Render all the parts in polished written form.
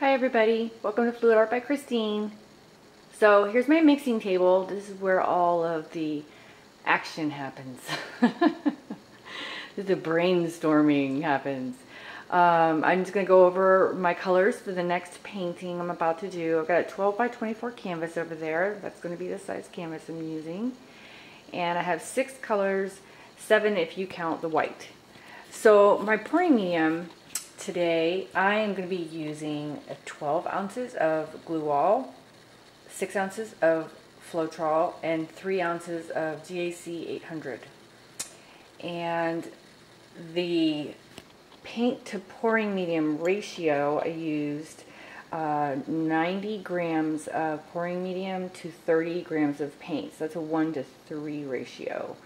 Hi everybody, welcome to Fluid Art by Christine. So here's my mixing table. This is where all of the action happens. The brainstorming happens. I'm just going to go over my colors for the next painting I'm about to do. I've got a 12 by 24 canvas over there. That's going to be the size canvas I'm using. And I have 6 colors, 7 if you count the white. So my pouring medium today, I am going to be using 12 ounces of glue wall, 6 ounces of Floetrol, and 3 ounces of GAC 800. And the paint to pouring medium ratio, I used 90 grams of pouring medium to 30 grams of paint. So that's a 1:3 ratio.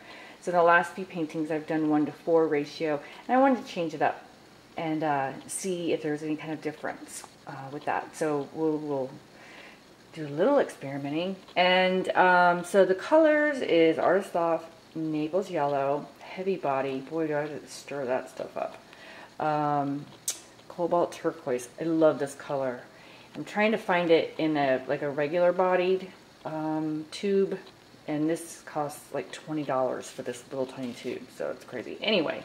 So the last few paintings I've done 1:4 ratio, and I wanted to change it up and see if there's any kind of difference with that. So we'll do a little experimenting. And so the colors is Artis Loft Naples yellow, heavy body. Boy, do I have to stir that stuff up. Cobalt turquoise. I love this color. I'm trying to find it in a regular bodied tube, and this costs like $20 for this little tiny tube, so it's crazy. Anyway,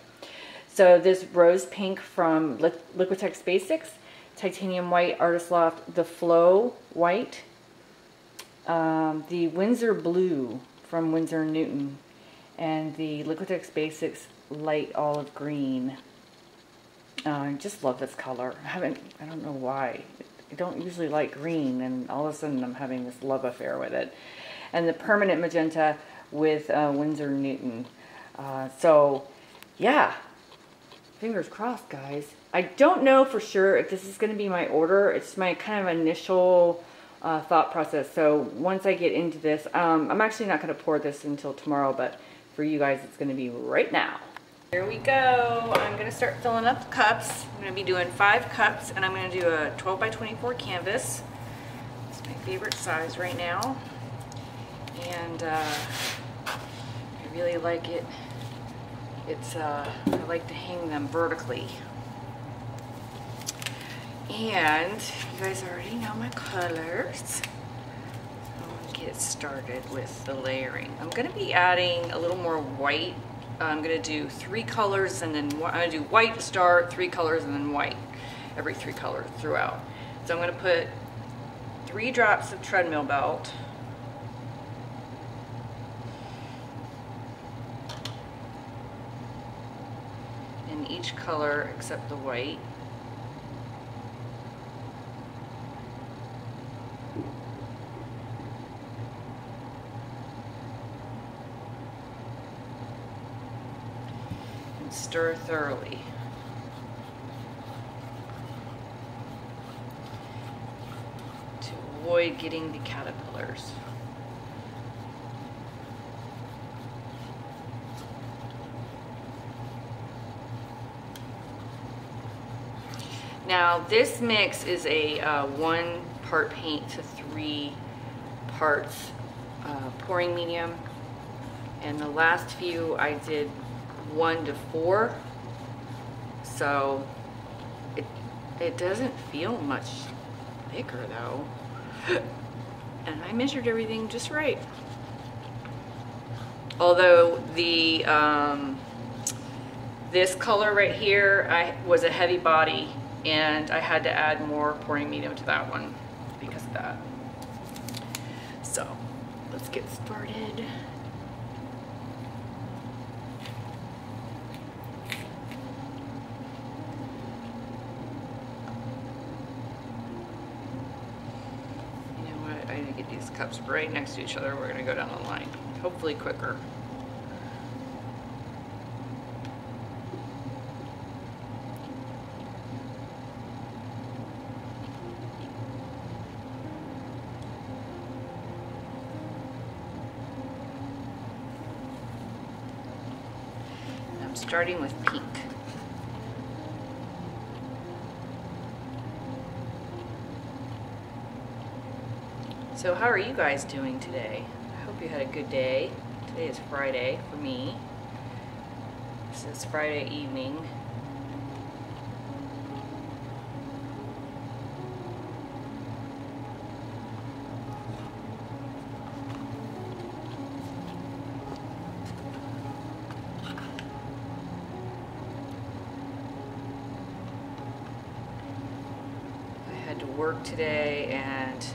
so this rose pink from Liquitex Basics, titanium white, Artis Loft, the Flow white, the Windsor Blue from Winsor Newton, and the Liquitex Basics light olive green. I just love this color. I don't know why. I don't usually like green, and all of a sudden I'm having this love affair with it. And the permanent magenta with Winsor Newton. So yeah, fingers crossed, guys. I don't know for sure if this is going to be my order. It's my kind of initial thought process. So once I get into this, I'm actually not going to pour this until tomorrow, but for you guys it's going to be right now. Here we go. I'm going to start filling up the cups. I'm going to be doing 5 cups, and I'm going to do a 12 by 24 canvas. It's my favorite size right now. And I really like it. I like to hang them vertically. And you guys already know my colors. I'll get started with the layering. I'm going to be adding a little more white. I'm going to do 3 colors, and then I'm going to do white to start, 3 colors, and then white every 3 colors throughout. So I'm going to put 3 drops of treadmill belt. In each color except the white. Stir thoroughly. To avoid getting the caterpillars. Now this mix is a 1 part paint to 3 parts pouring medium, and the last few I did 1:4, so it doesn't feel much thicker though, and I measured everything just right. Although the this color right here was a heavy body, and I had to add more pouring medium to that one because of that. So let's get started. I need to get these cups right next to each other. We're going to go down the line, hopefully quicker. I'm starting with pink. So how are you guys doing today? I hope you had a good day. Today is Friday for me. This is Friday evening. had to work today, and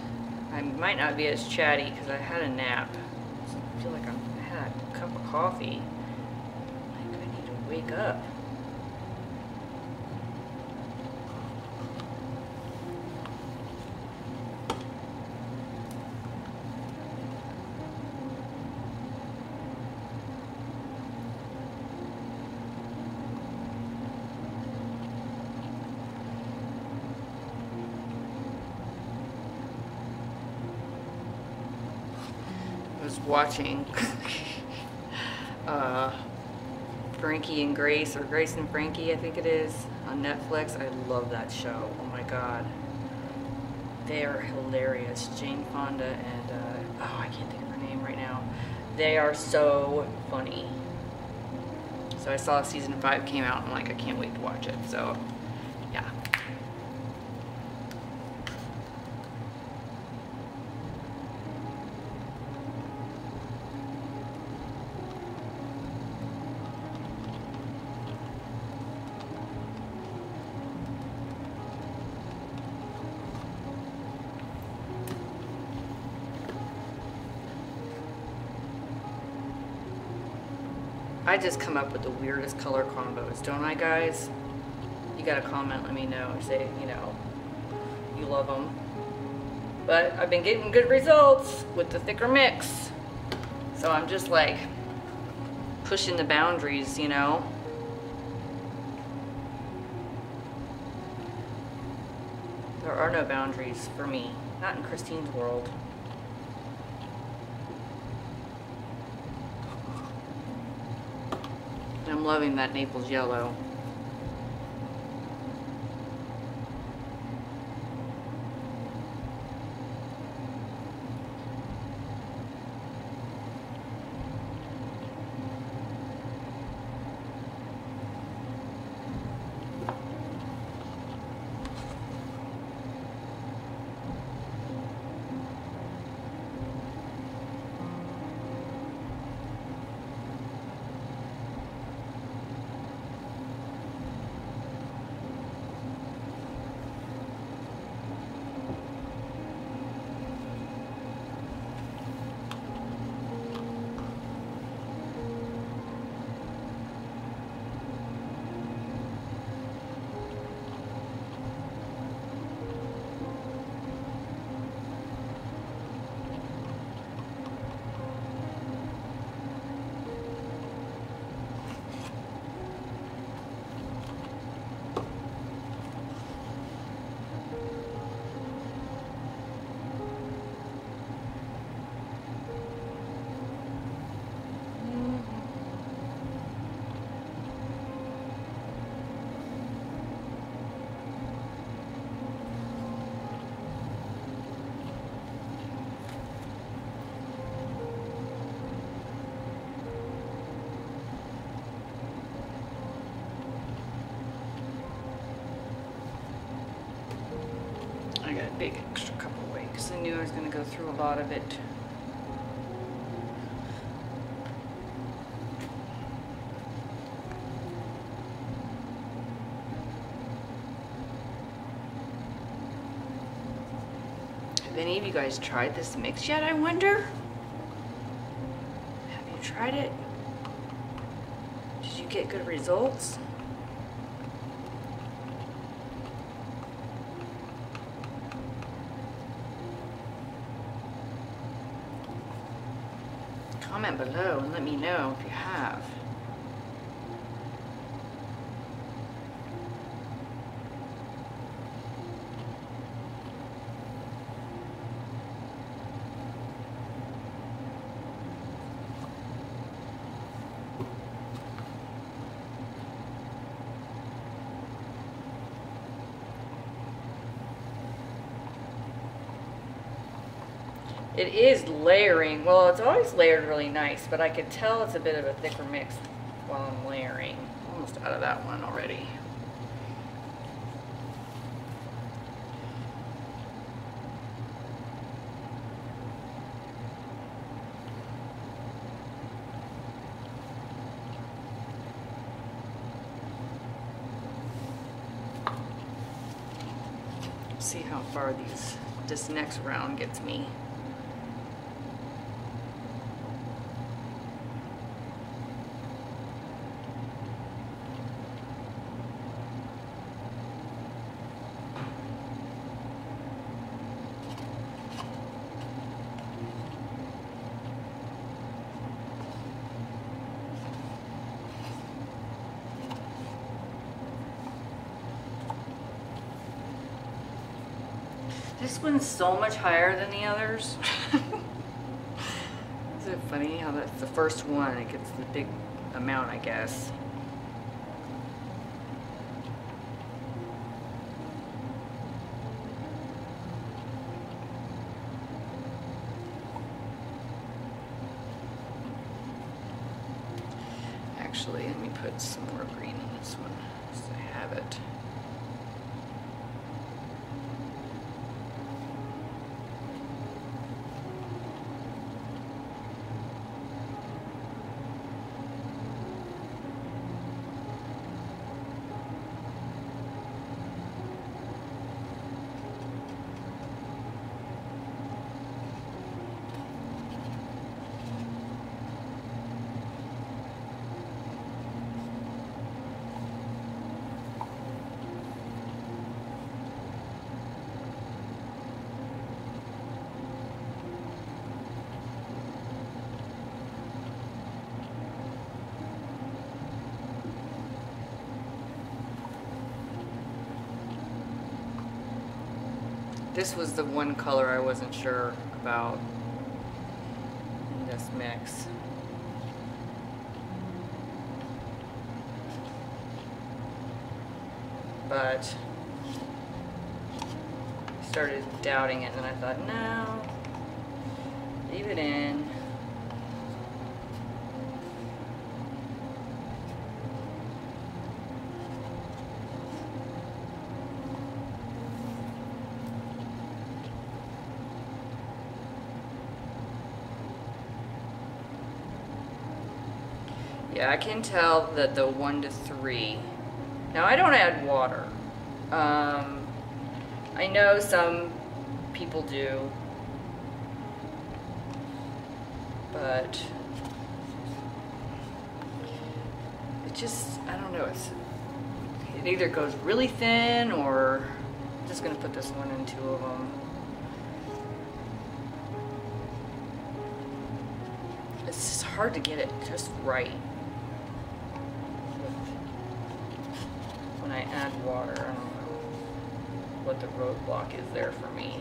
I might not be as chatty because I had a nap. I feel like I had a cup of coffee. Like I need to wake up. Watching Frankie and Grace, or Grace and Frankie, I think it is, on Netflix. I love that show. Oh my god. They are hilarious. Jane Fonda and, oh, I can't think of her name right now. They are so funny. So I saw season 5 came out, and I'm like, I can't wait to watch it. So, yeah. I just come up with the weirdest color combos, don't I, guys? You gotta comment, let me know, say, you know, you love them. But I've been getting good results with the thicker mix. So I'm just like pushing the boundaries, you know? There are no boundaries for me, not in Christine's world. I'm loving that Naples yellow. I got a big extra cup of whey because I knew I was going to go through a lot of it. Have any of you guys tried this mix yet, I wonder? Have you tried it? Did you get good results? Comment below and let me know if you have. It is layering. Well, it's always layered really nice, but I could tell it's a bit of a thicker mix while I'm layering. Almost out of that one already. See how far this next round gets me. This one's so much higher than the others. Is it funny how that's the first one? It gets the big amount, I guess. Actually, let me put some more green in this one so I have it. This was the one color I wasn't sure about in this mix. But I started doubting it and I thought, no, leave it in. Yeah, I can tell that the 1 to 3. Now I don't add water. I know some people do, but it just, I don't know, it either goes really thin or I'm just gonna put this one in 2 of them. It's just hard to get it just right. When I add water, I don't know what the roadblock is there for me.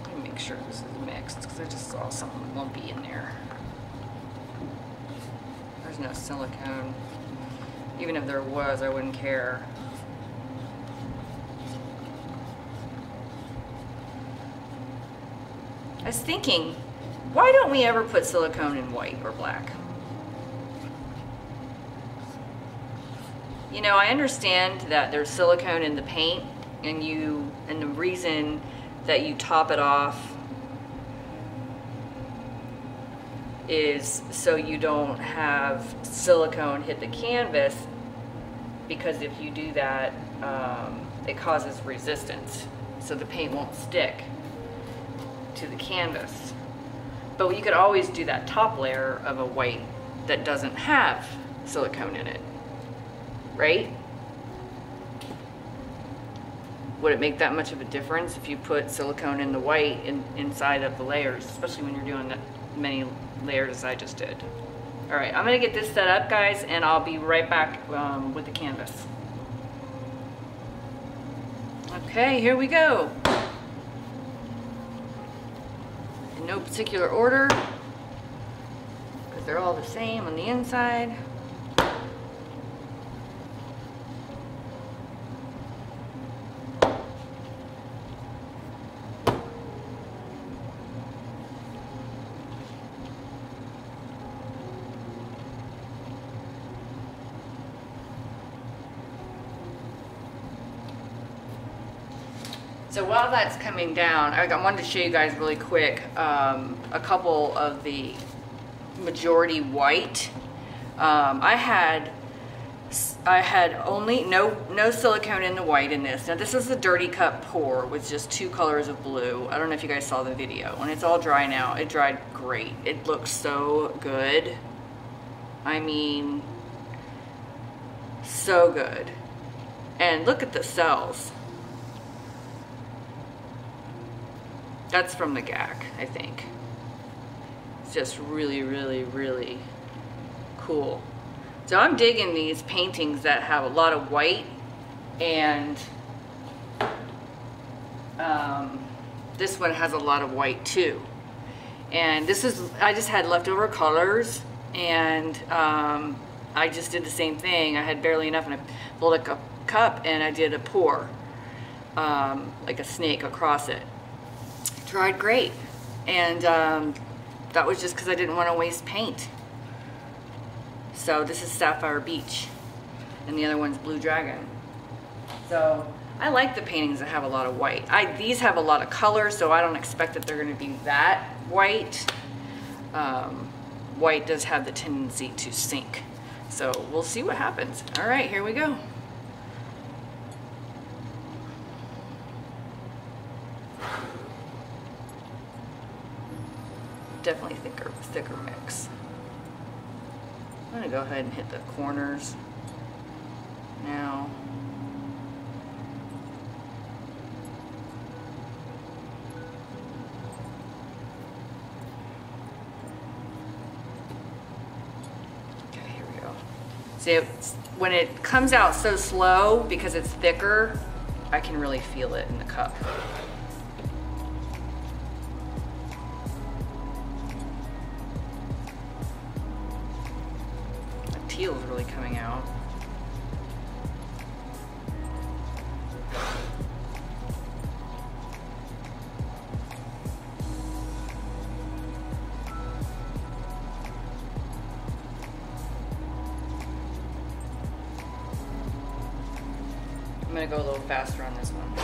Let me make sure this is mixed because I just saw something lumpy in there. There's no silicone. Even if there was, I wouldn't care. I was thinking, why don't we ever put silicone in white or black? You know, I understand that there's silicone in the paint and the reason that you top it off is so you don't have silicone hit the canvas, because if you do that, it causes resistance, so the paint won't stick to the canvas. But you could always do that top layer of a white that doesn't have silicone in it, right? Would it make that much of a difference if you put silicone in the white inside of the layers, especially when you're doing that many layers as I just did? All right, I'm gonna get this set up, guys, and I'll be right back with the canvas. Okay, here we go. In no particular order, because they're all the same on the inside. So while that's coming down, I wanted to show you guys really quick a couple of the majority white. I had only no silicone in the white in this. Now this is a dirty cup pour with just 2 colors of blue. I don't know if you guys saw the video. When it's all dry now, it dried great. It looks so good. I mean, so good. And look at the cells. That's from the GAC, I think. It's just really, really, really cool. So I'm digging these paintings that have a lot of white, and this one has a lot of white too. And this is, I just had leftover colors, and I just did the same thing. I had barely enough, and I filled a cup and I did a pour, like a snake across it. Dried great. And that was just because I didn't want to waste paint. So this is Sapphire Beach, and the other one's Blue Dragon. So I like the paintings that have a lot of white. These have a lot of color, so I don't expect that they're going to be that white. White does have the tendency to sink. So we'll see what happens. All right, here we go. Definitely thicker mix. I'm gonna go ahead and hit the corners now. Okay, here we go. See, when it comes out so slow, because it's thicker, I can really feel it in the cup. Teal's really coming out. I'm gonna go a little faster on this one.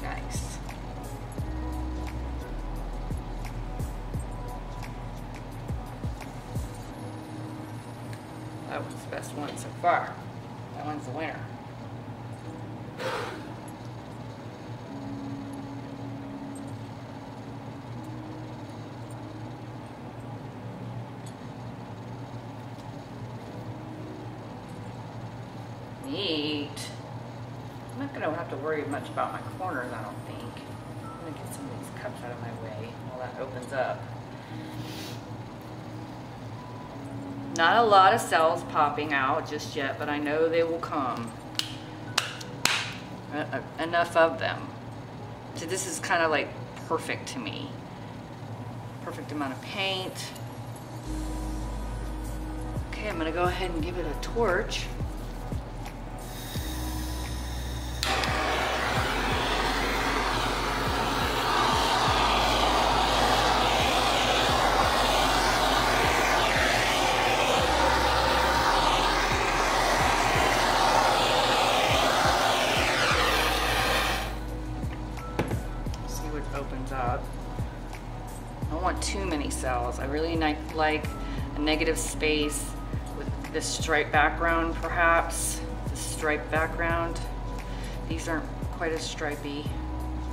Nice. That one's the best one so far. That one's the winner. Neat. I'm not gonna have to worry much about my corners, I don't think. I'm gonna get some of these cups out of my way while that opens up. Not a lot of cells popping out just yet, but I know they will come. Enough of them. So this is kind of like perfect to me. Perfect amount of paint. Okay, I'm gonna go ahead and give it a torch. Up. I don't want too many cells. I really like a negative space with this striped background, perhaps. This striped background. These aren't quite as stripey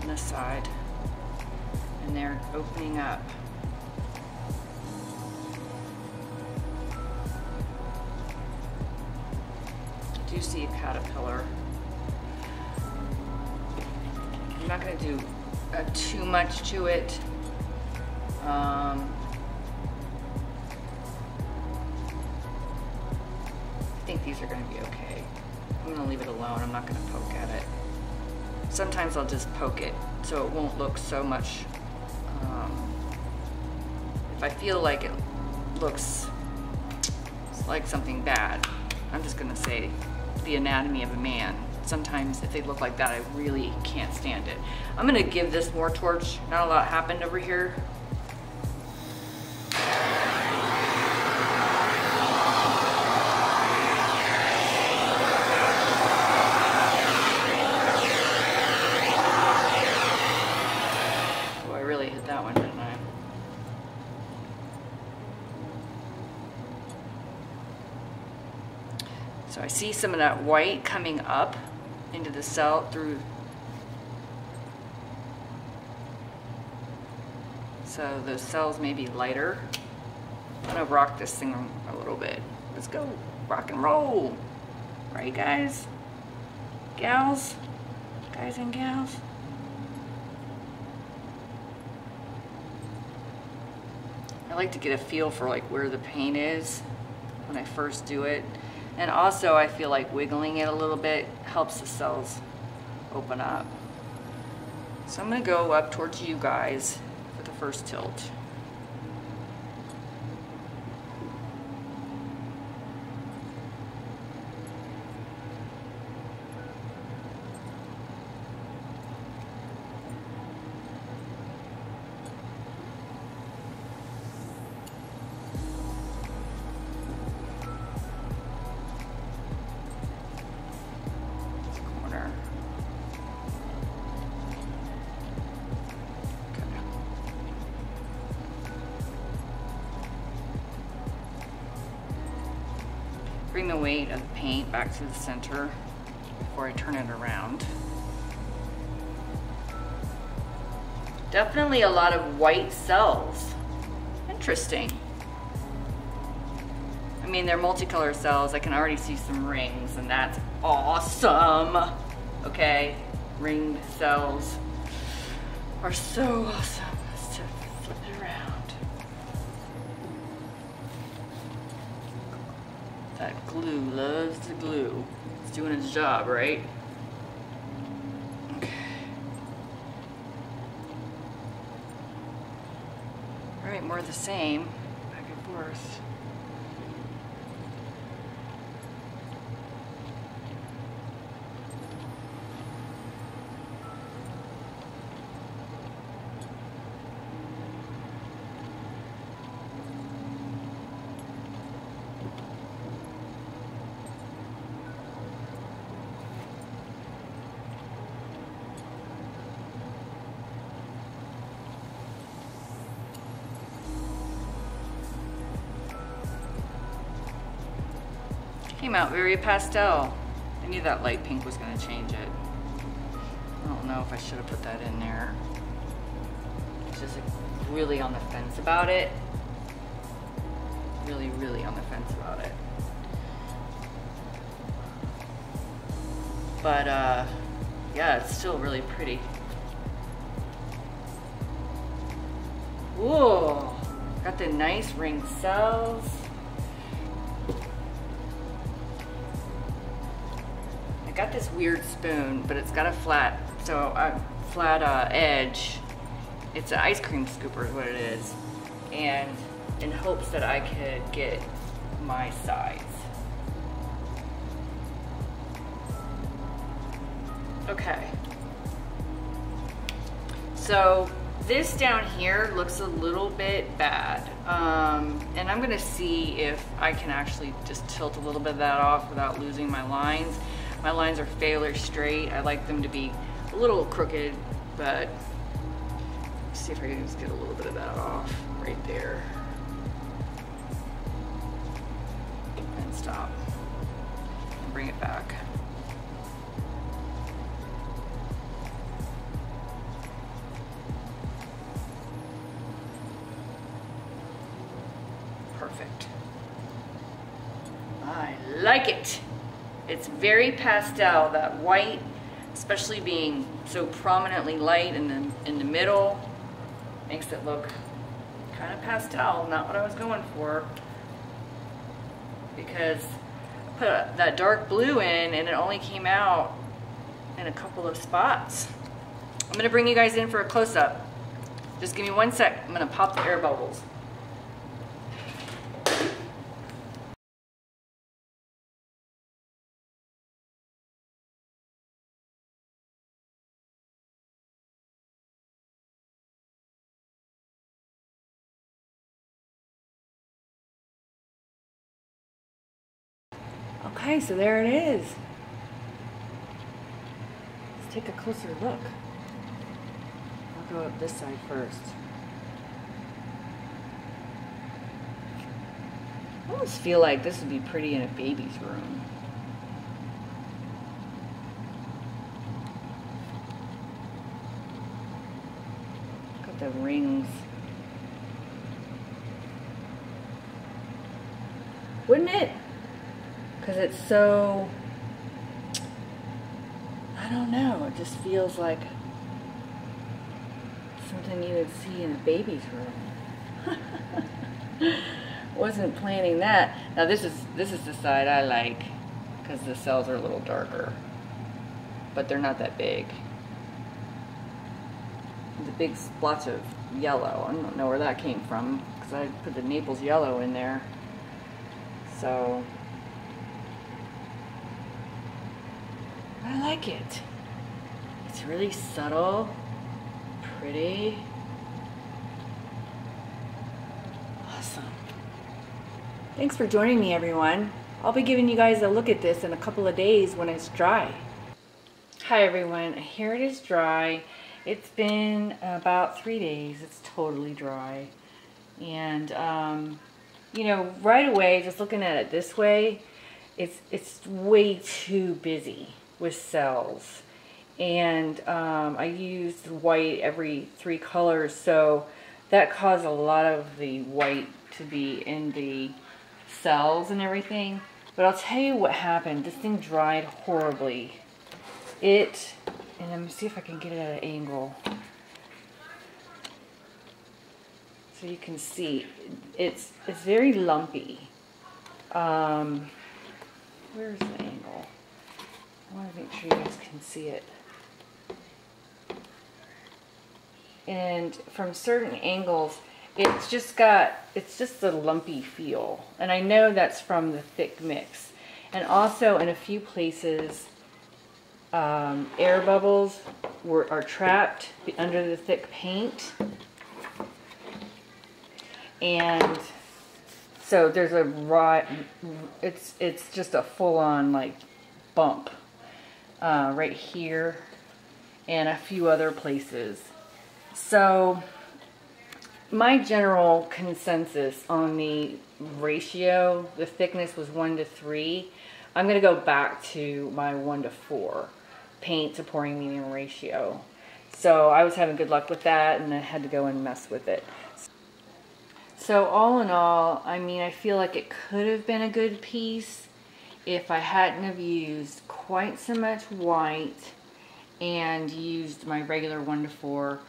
on this side. And they're opening up. I do see a caterpillar. I'm not going to do too much to it. I think these are going to be okay. I'm going to leave it alone. I'm not going to poke at it. Sometimes I'll just poke it so it won't look so much. If I feel like it looks like something bad, I'm just going to say the anatomy of a man. Sometimes if they look like that, I really can't stand it. I'm gonna give this more torch. Not a lot happened over here. So I see some of that white coming up into the cell through. So those cells may be lighter. I'm gonna rock this thing a little bit. Let's go, rock and roll. Right, guys? Gals? Guys and gals? I like to get a feel for like where the paint is when I first do it. And also I feel like wiggling it a little bit helps the cells open up. So I'm gonna go up towards you guys for the first tilt. Bring the weight of the paint back to the center before I turn it around. Definitely a lot of white cells. Interesting. I mean, they're multicolor cells. I can already see some rings, and that's awesome. Okay, ringed cells are so awesome. Let's just flip it around. That glue loves the glue. It's doing its job, right? Okay. All right, more of the same, back and forth. Came out very pastel. I knew that light pink was going to change it. I don't know if I should have put that in there. It's just like really on the fence about it. Really, really on the fence about it. But yeah, it's still really pretty. Whoa, got the nice ringed cells. Got this weird spoon, but it's got a flat edge. It's an ice cream scooper is what it is, and in hopes that I could get my size. Okay, so this down here looks a little bit bad, and I'm gonna see if I can actually just tilt a little bit of that off without losing my lines. My lines are fairly straight. I like them to be a little crooked, but let's see if I can just get a little bit of that off right there. And stop. And bring it back. Perfect. I like it. It's very pastel, that white, especially being so prominently light in the middle, makes it look kind of pastel, not what I was going for. Because I put that dark blue in and it only came out in a couple of spots. I'm gonna bring you guys in for a close-up. Just give me 1 sec, I'm gonna pop the air bubbles. Okay, so there it is. Let's take a closer look. I'll go up this side first. I almost feel like this would be pretty in a baby's room. the rings. Wouldn't it? Because it's so, I don't know, it just feels like something you would see in a baby's room. Wasn't planning that. Now this is the side I like because the cells are a little darker, but they're not that big. The big splotch of yellow, I don't know where that came from because I put the Naples yellow in there. So I like it. It's really subtle, pretty. Awesome. Thanks for joining me, everyone. I'll be giving you guys a look at this in a couple of days when it's dry. Hi everyone, here it is dry. It's been about 3 days. It's totally dry. And you know, right away, just looking at it this way, it's way too busy with cells. And I used white every 3 colors, so that caused a lot of the white to be in the cells and everything. But I'll tell you what happened. This thing dried horribly. And let me see if I can get it at an angle so you can see. It's very lumpy. Where's the angle? I want to make sure you guys can see it. And from certain angles, it's just a lumpy feel. And I know that's from the thick mix. And also in a few places, air bubbles are trapped under the thick paint. And so there's it's just a full-on like bump right here and a few other places. So my general consensus on the ratio, the thickness was 1 to 3. I'm going to go back to my 1 to 4 paint to pouring medium ratio. So I was having good luck with that, and I had to go and mess with it. So all in all, I mean, I feel like it could have been a good piece if I hadn't have used quite so much white and used my regular 1 to 4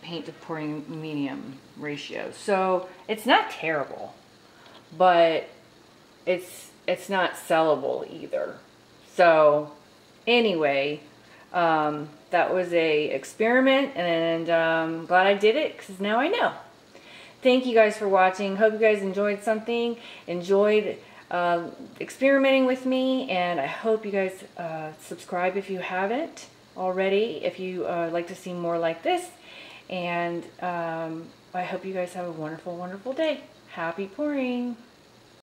paint to pouring medium ratio. So it's not terrible, but it's not sellable either. So anyway, that was a experiment, and I'm glad I did it because now I know. Thank you guys for watching. Hope you guys enjoyed something, enjoyed experimenting with me, and I hope you guys subscribe if you haven't already, if you like to see more like this. And I hope you guys have a wonderful, wonderful day. Happy pouring!